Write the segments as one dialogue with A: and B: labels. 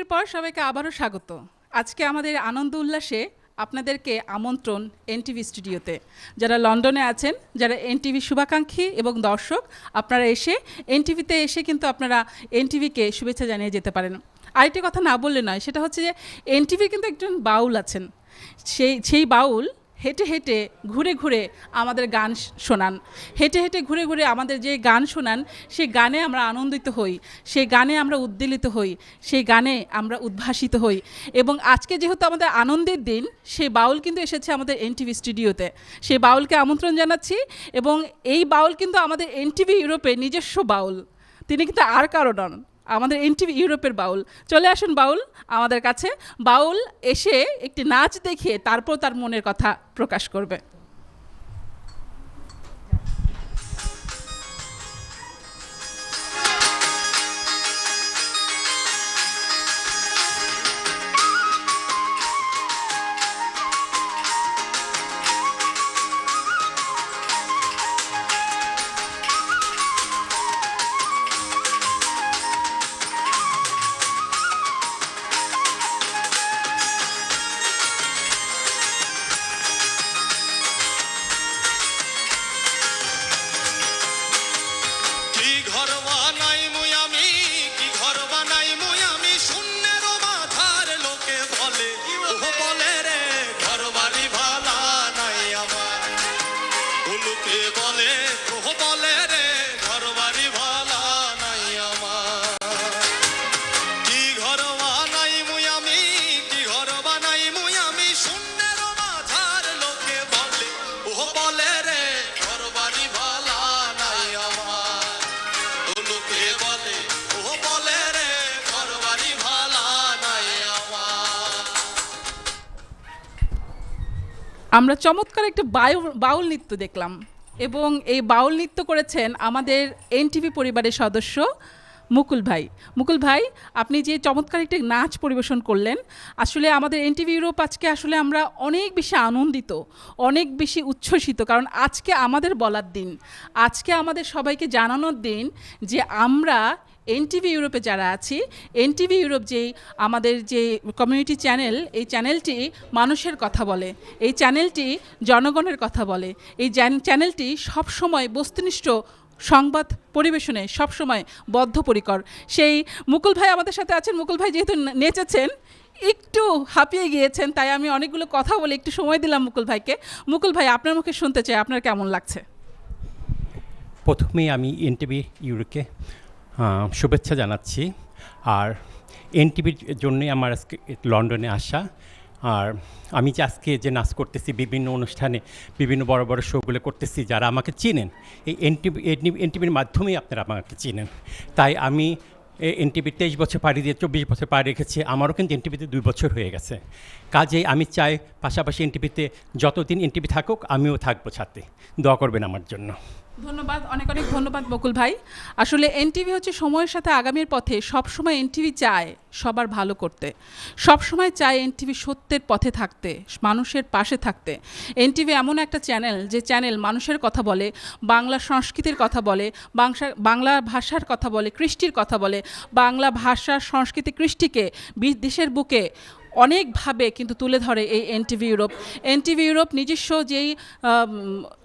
A: বিরতির পর সবাইকে আবারও স্বাগত। আজকে আমাদের আনন্দ উল্লাসে আপনাদেরকে আমন্ত্রণ এনটিভি স্টুডিওতে। যারা লন্ডনে আছেন, যারা এনটিভি শুভাকাঙ্ক্ষী এবং দর্শক, আপনারা এসে এনটিভিতে এসে কিন্তু আপনারা এনটিভিকে শুভেচ্ছা জানিয়ে যেতে পারেন। আরেকটি কথা না বললে নয়, সেটা হচ্ছে যে এনটিভি কিন্তু একজন বাউল আছেন। সেই বাউল হেঁটে হেঁটে ঘুরে ঘুরে আমাদের গান শোনান, হেঁটে হেঁটে ঘুরে ঘুরে আমাদের যে গান শোনান, সেই গানে আমরা আনন্দিত হই, সেই গানে আমরা উদ্বেলিত হই, সেই গানে আমরা উদ্ভাসিত হই। এবং আজকে যেহেতু আমাদের আনন্দের দিন, সেই বাউল কিন্তু এসেছে আমাদের এনটিভি স্টুডিওতে। সেই বাউলকে আমন্ত্রণ জানাচ্ছি। এবং এই বাউল কিন্তু আমাদের এনটিভি ইউরোপের নিজস্ব বাউল, তিনি কিন্তু আর কারো নন, আমাদের এনটিভি ইউরোপের বাউল। চলে আসুন বাউল আমাদের কাছে। বাউল এসে একটি নাচ দেখিয়ে তারপর তার মনের কথা প্রকাশ করবে। আমরা চমৎকার একটা বাউল নৃত্য দেখলাম, এবং এই বাউল নৃত্য করেছেন আমাদের এনটিভি পরিবারের সদস্য মুকুল ভাই। মুকুল ভাই, আপনি যে চমৎকার একটি নাচ পরিবেশন করলেন, আসলে আমাদের এনটিভি ইউরোপ আজকে আসলে আমরা অনেক বেশি আনন্দিত, অনেক বেশি উচ্ছ্বসিত, কারণ আজকে আমাদের বলার দিন, আজকে আমাদের সবাইকে জানানোর দিন যে আমরা এনটিভি ইউরোপে যারা আছি, এনটিভি ইউরোপ যেই আমাদের যে কমিউনিটি চ্যানেল, এই চ্যানেলটি মানুষের কথা বলে, এই চ্যানেলটি জনগণের কথা বলে, এই চ্যানেলটি সবসময় বস্তুনিষ্ঠ সংবাদ পরিবেশনে সবসময় বদ্ধপরিকর। সেই মুকুল ভাই আমাদের সাথে আছেন। মুকুল ভাই যেহেতু নেচেছেন, একটু হাঁপিয়ে গিয়েছেন, তাই আমি অনেকগুলো কথা বলে একটু সময় দিলাম মুকুল ভাইকে। মুকুল ভাই, আপনার মুখে শুনতে চাই, আপনার কেমন লাগছে?
B: প্রথমেই আমি এনটিভি ইউরোপকে শুভেচ্ছা জানাচ্ছি। আর এনটিভির জন্যই আমার আজকে লন্ডনে আসা। আর আমি যে আজকে যে নাচ করতেছি, বিভিন্ন অনুষ্ঠানে বিভিন্ন বড় বড় শোগুলো করতেছি, যারা আমাকে চিনেন এই এনটিভির মাধ্যমেই আপনারা আমাকে চিনেন। তাই আমি এনটিভি 23 বছর পাড়ি দিয়ে 24 বছর পাড়ি রেখেছি। আমারও কিন্তু এনটিভিতে 2 বছর হয়ে গেছে। কাজেই আমি চাই পাশাপাশি এনটিভিতে যতদিন এনটিভি থাকুক আমিও থাকবো সাথে। দোয়া করবেন আমার জন্য।
A: ধন্যবাদ, অনেক অনেক ধন্যবাদ মুকুল ভাই। আসলে এনটিভি হচ্ছে সময়ের সাথে আগামীর পথে। সবসময় এনটিভি চায় সবার ভালো করতে, সবসময় চায় এনটিভি সত্যের পথে থাকতে, মানুষের পাশে থাকতে। এনটিভি এমন একটা চ্যানেল, যে চ্যানেল মানুষের কথা বলে, বাংলা সংস্কৃতির কথা বলে, বাংলা ভাষার কথা বলে, কৃষ্টির কথা বলে, বাংলা ভাষা সংস্কৃতি কৃষ্টিকে দেশের বুকে অনেকভাবে কিন্তু তুলে ধরে এই এনটিভি ইউরোপ। এনটিভি ইউরোপ নিজস্ব যেই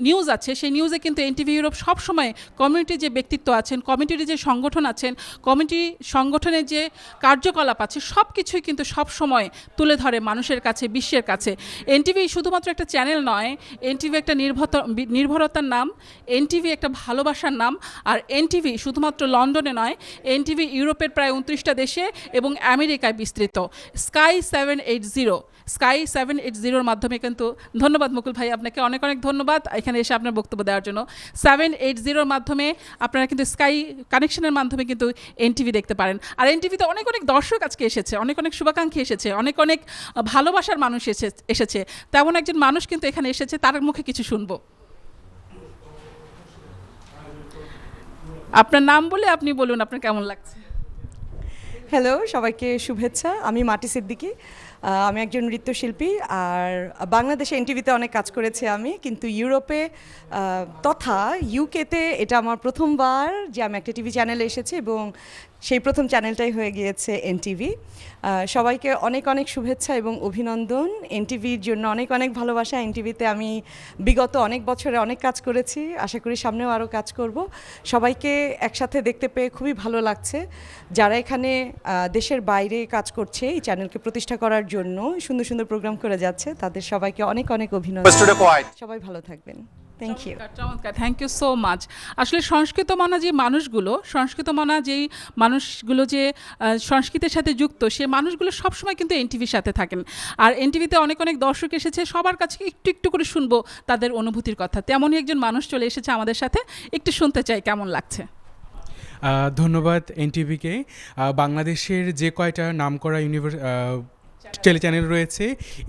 A: নিউজ আছে, সেই নিউজে কিন্তু এনটিভি ইউরোপ সবসময় কমিউনিটির যে ব্যক্তিত্ব আছেন, কমিউনিটির যে সংগঠন আছেন, কমিউনিটি সংগঠনের যে কার্যকলাপ আছে, সব কিছুই কিন্তু সবসময় তুলে ধরে মানুষের কাছে, বিশ্বের কাছে। এনটিভি শুধুমাত্র একটা চ্যানেল নয়, এনটিভি একটা নির্ভরতার নাম, এনটিভি একটা ভালোবাসার নাম। আর এনটিভি শুধুমাত্র লন্ডনে নয়, এনটিভি ইউরোপের প্রায় 29টা দেশে এবং আমেরিকায় বিস্তৃত। স্কাই 780 মাধ্যমে কিন্তু, ধন্যবাদ মুকুল ভাই, আপনাকে অনেক অনেক ধন্যবাদ এখানে এসে আপনার বক্তব্য দেওয়ার জন্য। 780 মাধ্যমে আপনারা কিন্তু স্কাই কানেকশনের মাধ্যমে কিন্তু এনটিভি দেখতে পারেন। আর এনটিভিতে অনেক অনেক দর্শক আজকে এসেছে, অনেক অনেক শুভাকাঙ্ক্ষী এসেছে, অনেক অনেক ভালোবাসার মানুষ এসেছে। তেমন একজন মানুষ কিন্তু এখানে এসেছে, তার মুখে কিছু শুনবো। আপনার নাম বলে আপনি বলুন আপনার কেমন লাগছে।
C: হ্যালো, সবাইকে শুভেচ্ছা। আমি মাটি সিদ্দিকী, আমি একজন নৃত্যশিল্পী। আর বাংলাদেশে এনটিভিতে অনেক কাজ করেছি আমি, কিন্তু ইউরোপে তথা ইউকেতে এটা আমার প্রথমবার যে আমি একটা টিভি চ্যানেলে এসেছি এবং সেই প্রথম চ্যানেলটাই হয়ে গিয়েছে এনটিভি। সবাইকে অনেক অনেক শুভেচ্ছা এবং অভিনন্দন। এনটিভির জন্য অনেক অনেক ভালোবাসা। এনটিভিতে আমি বিগত অনেক বছরে অনেক কাজ করেছি, আশা করি সামনেও আরও কাজ করব। সবাইকে একসাথে দেখতে পেয়ে খুবই ভালো লাগছে। যারা এখানে দেশের বাইরে কাজ করছে এই চ্যানেলকে প্রতিষ্ঠা করার জন্য সুন্দর সুন্দর প্রোগ্রাম করে যাচ্ছে, তাদের সবাইকে অনেক অনেক অভিনন্দন। সবাই ভালো থাকবেন। Thank you.
A: চমৎকার, থ্যাংক ইউ সো মাচ। আসলে সংস্কৃত মানা যে মানুষগুলো যে সংস্কৃতির সাথে যুক্ত, সে মানুষগুলো সবসময় কিন্তু এনটিভির সাথে থাকেন। আর এনটিভিতে অনেক অনেক দর্শক এসেছে, সবার কাছে একটু একটু করে শুনবো তাদের অনুভূতির কথা। তেমনই একজন মানুষ চলে এসেছে আমাদের সাথে, একটু শুনতে চাই কেমন লাগছে।
D: ধন্যবাদ এনটিভিকে। বাংলাদেশের যে কয়টা নামকরা টেলি চ্যানেল রয়েছে,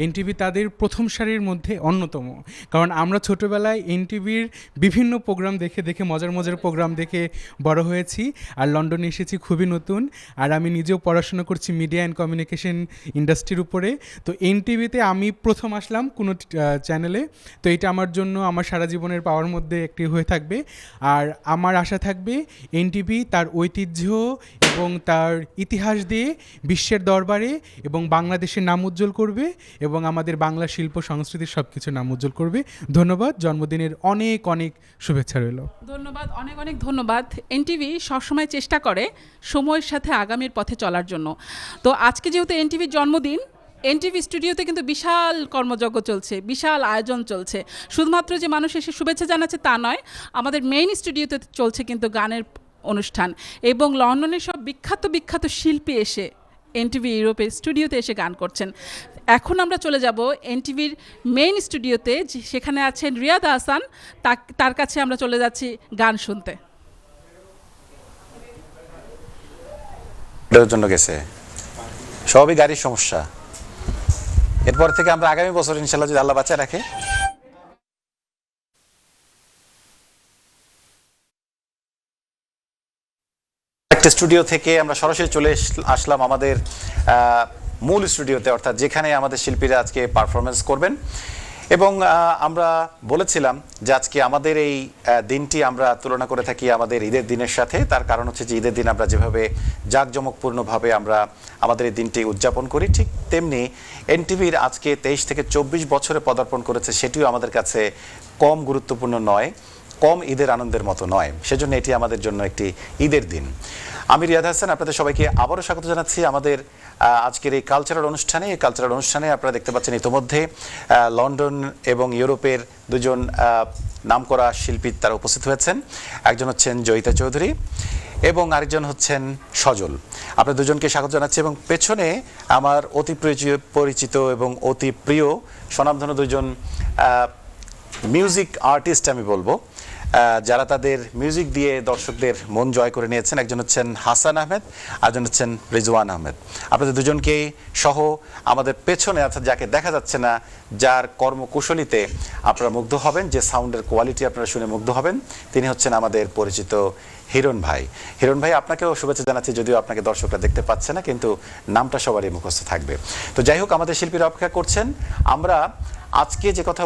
D: এনটিভি তাদের প্রথম সারির মধ্যে অন্যতম। কারণ আমরা ছোটোবেলায় এনটিভির বিভিন্ন প্রোগ্রাম দেখে দেখে মজার মজার প্রোগ্রাম দেখে বড় হয়েছি। আর লন্ডনে এসেছি খুবই নতুন, আর আমি নিজেও পড়াশোনা করছি মিডিয়া অ্যান্ড কমিউনিকেশন ইন্ডাস্ট্রির উপরে। তো এনটিভিতে আমি প্রথম আসলাম কোনো চ্যানেলে, তো এটা আমার জন্য আমার সারা জীবনের পাওয়ার মধ্যে একটি হয়ে থাকবে। আর আমার আশা থাকবে এনটিভি তার ঐতিহ্য এবং তার ইতিহাস দিয়ে বিশ্বের দরবারে এবং বাংলাদেশের নাম উজ্জ্বল করবে এবং আমাদের বাংলা শিল্প সংস্কৃতির সব কিছু নাম উজ্জ্বল করবে। ধন্যবাদ, জন্মদিনের অনেক অনেক শুভেচ্ছা রইল।
A: ধন্যবাদ, অনেক অনেক ধন্যবাদ। এনটিভি সবসময় চেষ্টা করে সময়ের সাথে আগামীর পথে চলার জন্য। তো আজকে যেহেতু এনটিভির জন্মদিন, এনটিভি স্টুডিওতে কিন্তু বিশাল কর্মযজ্ঞ চলছে, বিশাল আয়োজন চলছে। শুধুমাত্র যে মানুষ এসে শুভেচ্ছা জানাচ্ছে তা নয়, আমাদের মেইন স্টুডিওতে চলছে কিন্তু গানের অনুষ্ঠান, এবং লন্ডনের সব বিখ্যাত বিখ্যাত শিল্পী এসে এনটিভি ইউরোপের স্টুডিওতে এসে গান করছেন। এখন আমরা চলে যাব এনটিভির মেইন স্টুডিওতে, সেখানে আছেন রিয়াদ হাসান। তার কাছে আমরা চলে যাচ্ছি গান শুনতে।
E: জন্য গেছে সবই গাড়ির সমস্যা। এরপর থেকে আমরা আগামী বছর ইনশাল্লাহ যদি আল্লাহ বাঁচায় রাখে একটা স্টুডিও থেকে আমরা সরাসরি চলে আসলাম আমাদের মূল স্টুডিওতে, অর্থাৎ যেখানে আমাদের শিল্পীরা আজকে পারফরমেন্স করবেন। এবং আমরা বলেছিলাম যে আজকে আমাদের এই দিনটি আমরা তুলনা করে থাকি আমাদের ঈদের দিনের সাথে। তার কারণ হচ্ছে যে ঈদের দিন আমরা যেভাবে জাঁকজমকপূর্ণভাবে আমরা আমাদের এই দিনটি উদযাপন করি, ঠিক তেমনি এনটিভির আজকে 23 থেকে 24 বছরে পদার্পণ করেছে, সেটিও আমাদের কাছে কম গুরুত্বপূর্ণ নয়, কম ঈদের আনন্দের মতো নয়। সেজন্য এটি আমাদের জন্য একটি ঈদের দিন। আমি রিয়াদ হাসান, আপনাদের সবাইকে আবারও স্বাগত জানাচ্ছি আমাদের আজকের এই কালচারাল অনুষ্ঠানে। এই কালচারাল অনুষ্ঠানে আপনারা দেখতে পাচ্ছেন ইতোমধ্যে লন্ডন এবং ইউরোপের দুজন নামকরা শিল্পী তারা উপস্থিত হয়েছেন। একজন হচ্ছেন জয়িতা চৌধুরী এবং আরেকজন হচ্ছেন সজল। আপনাদের দুজনকে স্বাগত জানাচ্ছি। এবং পেছনে আমার অতি পরিচিত এবং অতি প্রিয় স্বনামধন্য দুজন মিউজিক আর্টিস্ট আমি বলবো, যারা তাদের মিউজিক দিয়ে দর্শকদের মন জয় করে নিয়েছেন। একজন হচ্ছেন হাসান আহমেদ, আরেকজন হচ্ছেন রিজওয়ান আহমেদ। আপনাদের দুজনকে সহ আমাদের পেছনে, অর্থাৎ যাকে দেখা যাচ্ছে না, যার কর্মকুশলীতে আপনারা মুগ্ধ হবেন, যে সাউন্ডের কোয়ালিটি আপনারা শুনে মুগ্ধ হবেন, তিনি হচ্ছেন আমাদের পরিচিত হিরণ ভাই। হিরণ ভাই, আপনাকেও শুভেচ্ছা জানাচ্ছি, যদিও আপনাকে দর্শকরা দেখতে পাচ্ছে না, কিন্তু নামটা সবারই মুখস্থ থাকবে। তো যাই হোক, আমাদের শিল্পীরা অপেক্ষা করছেন। আমরা আজকে যে কথা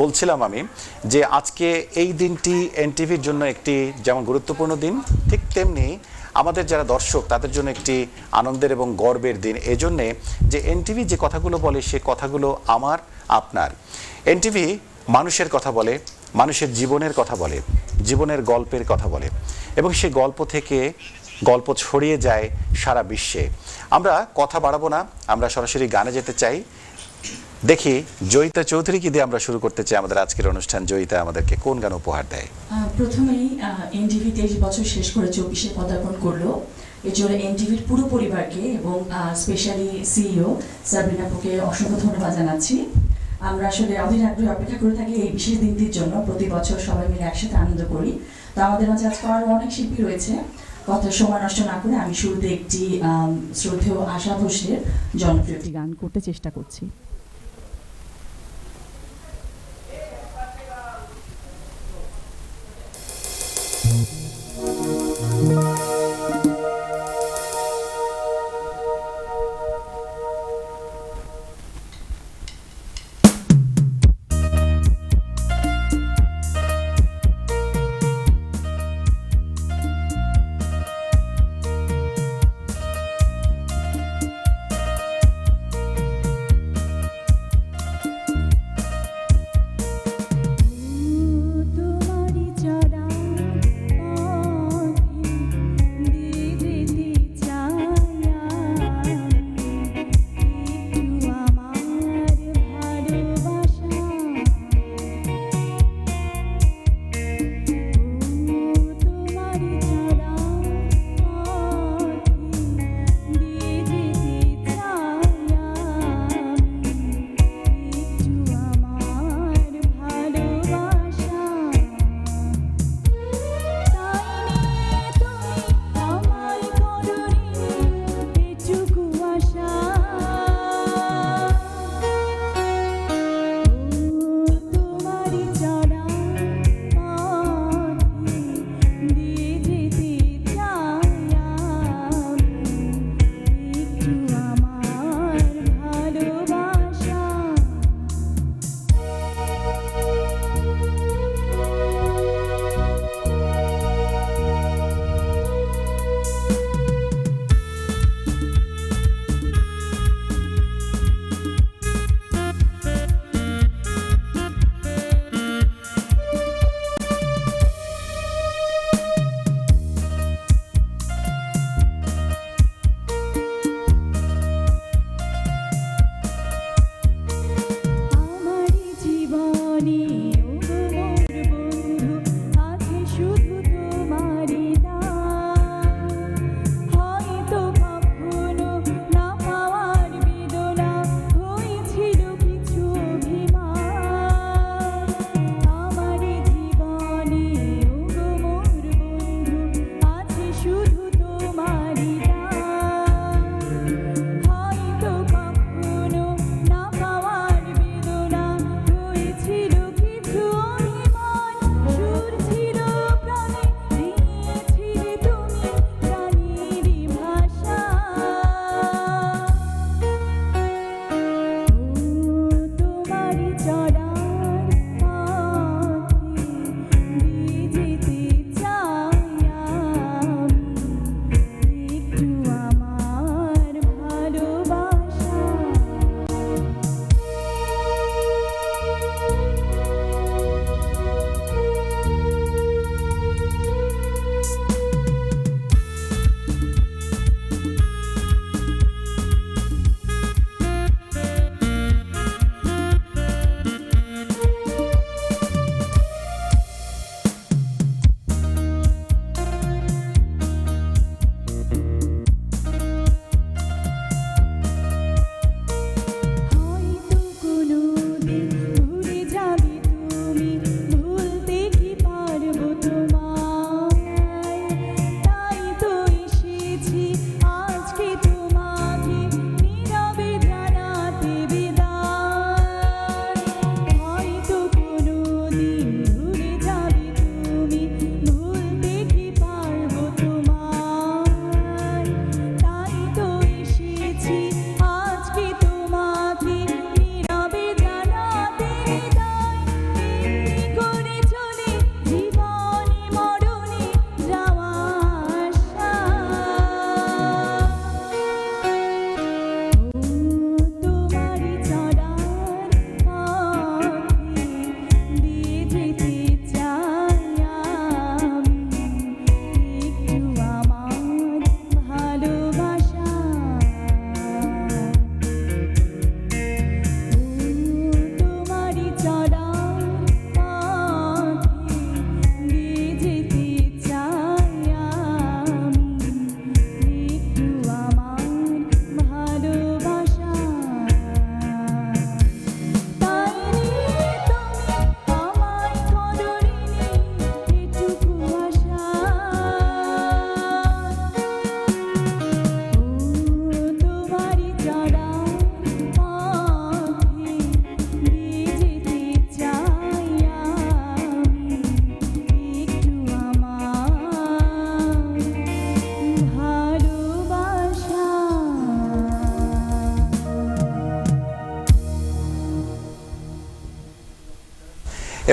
E: বলছিলাম আমি, যে আজকে এই দিনটি এনটিভির জন্য একটি যেমন গুরুত্বপূর্ণ দিন, ঠিক তেমনি আমাদের যারা দর্শক তাদের জন্য একটি আনন্দের এবং গর্বের দিন। এজন্যে যে এনটিভি যে কথাগুলো বলে, সে কথাগুলো আমার আপনার। এনটিভি মানুষের কথা বলে, মানুষের জীবনের কথা বলে, জীবনের গল্পের কথা বলে, এবং সেই গল্প থেকে গল্প ছড়িয়ে যায় সারা বিশ্বে। আমরা কথা বাড়াবো না, আমরা সরাসরি গানে যেতে চাই। দেখি জয়িতা চৌধুরীকে দিয়ে আমরা শুরু করতে চাই আমাদের আজকের অনুষ্ঠান। জয়িতা আমাদেরকে কোন গান উপহার দেয়?
F: প্রথমেই এনটিভি 23 বছর শেষ করে 24-এ পদার্পণ করলো। এর জন্য এনটিভির পুরো পরিবারকে এবং স্পেশালি সিইও সাবরিনা আপুকে অসংখ্য ধন্যবাদ জানাচ্ছি। আমরা আসলে অধীর আগ্রহে অপেক্ষা করে থাকি এই বিশেষ দিনটির জন্য। প্রতি বছর সবাই মিলে একসাথে আনন্দ করি। তো আমাদের মাঝে আজকে আরও অনেক শিল্পী রয়েছে। কথা সময় নষ্ট না করে আমি শুরুতে একটি শ্রদ্ধেয় আশা ভোসলের জনপ্রিয় একটি গান করতে চেষ্টা করছি।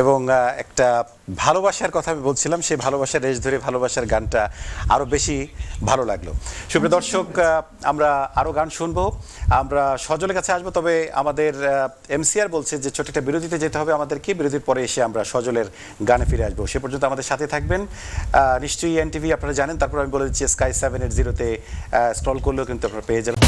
E: এবং একটা ভালোবাসার কথা আমি বলছিলাম, সেই ভালোবাসার রেশ ধরে ভালোবাসার গানটা আরও বেশি ভালো লাগলো। সুপ্রিয় দর্শক, আমরা আরও গান শুনবো, আমরা সজলের কাছে আসবো, তবে আমাদের এমসিআর বলছে যে ছোট একটা বিরতিতে যেতে হবে আমাদেরকে, বিরতির পরে এসে আমরা সজলের গানে ফিরে আসবো। সে পর্যন্ত আমাদের সাথে থাকবেন। নিশ্চয়ই এনটিভি আপনারা জানেন, তারপর আমি বলে দিচ্ছি Sky 780-তে স্ক্রল করলেও কিন্তু আপনারা পেয়ে যাবেন।